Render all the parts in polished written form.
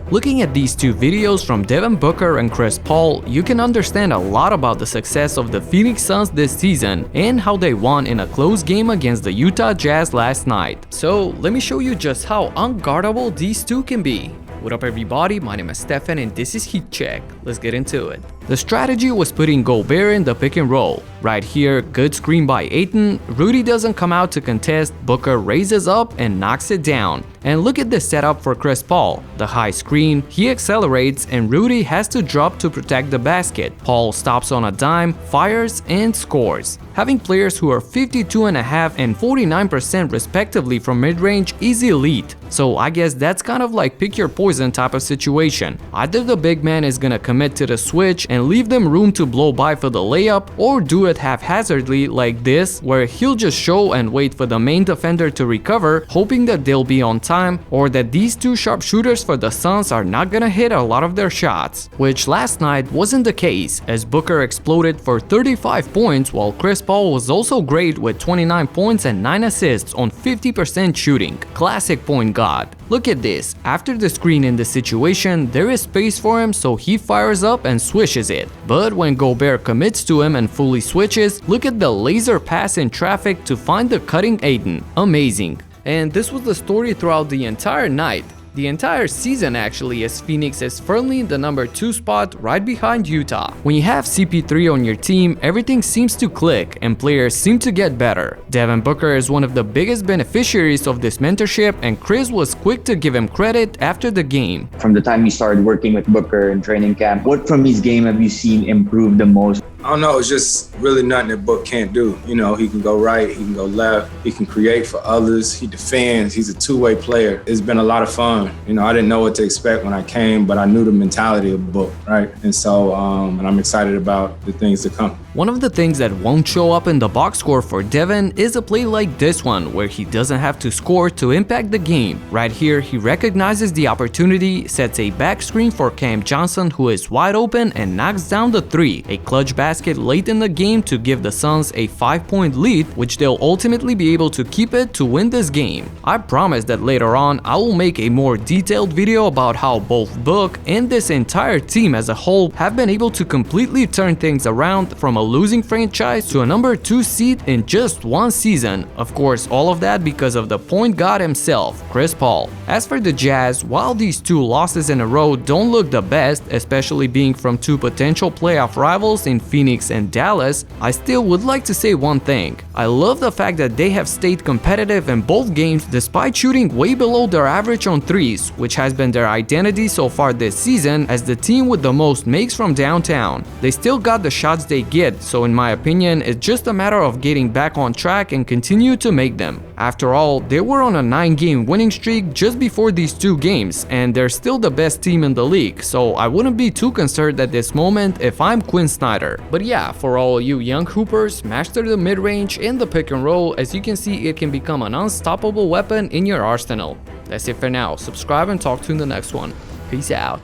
Looking at these two videos from Devin Booker and Chris Paul, you can understand a lot about the success of the Phoenix Suns this season and how they won in a close game against the Utah Jazz last night. So let me show you just how unguardable these two can be. What up everybody, my name is Stefan and this is Heat Check. Let's get into it. The strategy was putting Gobert in the pick and roll. Right here, good screen by Ayton, Rudy doesn't come out to contest, Booker raises up and knocks it down. And look at this setup for Chris Paul. The high screen, he accelerates and Rudy has to drop to protect the basket. Paul stops on a dime, fires and scores. Having players who are 52.5% and 49% respectively from mid-range is elite. So I guess that's kind of like pick your poison type of situation. Either the big man is gonna commit to the switch and leave them room to blow by for the layup, or do it haphazardly like this, where he'll just show and wait for the main defender to recover, hoping that they'll be on time, or that these two sharpshooters for the Suns are not gonna hit a lot of their shots. Which last night wasn't the case, as Booker exploded for 35 points while Chris Paul was also great with 29 points and 9 assists on 50% shooting. Classic point guard. Look at this, after the screen in this situation, there is space for him, so he fires up and swishes it. But when Gobert commits to him and fully switches, look at the laser pass in traffic to find the cutting Ayton. Amazing. And this was the story throughout the entire night. The entire season actually, as Phoenix is firmly in the number 2 spot right behind Utah. When you have CP3 on your team, everything seems to click and players seem to get better. Devin Booker is one of the biggest beneficiaries of this mentorship and Chris was quick to give him credit after the game. From the time you started working with Booker in training camp, what from his game have you seen improve the most? I don't know, it's just really nothing that Book can't do. You know, he can go right, he can go left, he can create for others, he defends, he's a two-way player. It's been a lot of fun. You know, I didn't know what to expect when I came, but I knew the mentality of Book, right? And so, and I'm excited about the things to come. One of the things that won't show up in the box score for Devin is a play like this one, where he doesn't have to score to impact the game. Right here, he recognizes the opportunity, sets a back screen for Cam Johnson, who is wide open, and knocks down the 3. A clutch basket late in the game to give the Suns a 5-point lead, which they'll ultimately be able to keep it to win this game. I promise that later on, I will make a more detailed video about how both Book and this entire team as a whole have been able to completely turn things around from a losing franchise to a number 2 seed in just one season. Of course, all of that because of the point guard himself, Chris Paul. As for the Jazz, while these 2 losses in a row don't look the best, especially being from 2 potential playoff rivals in Phoenix and Dallas, I still would like to say one thing. I love the fact that they have stayed competitive in both games despite shooting way below their average on threes, which has been their identity so far this season as the team with the most makes from downtown. They still got the shots they get, so in my opinion, it's just a matter of getting back on track and continue to make them. After all, they were on a 9-game winning streak just before these 2 games, and they're still the best team in the league, so I wouldn't be too concerned at this moment if I'm Quinn Snyder. But yeah, for all you young hoopers, master the mid-range and the pick and roll. As you can see, it can become an unstoppable weapon in your arsenal. That's it for now. Subscribe and talk to you in the next one. Peace out.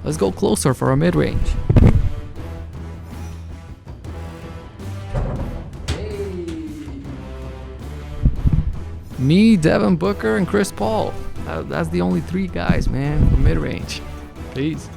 Let's go closer for a mid-range. Me, Devin Booker, and Chris Paul. That's the only 3 guys, man, from mid-range. Peace.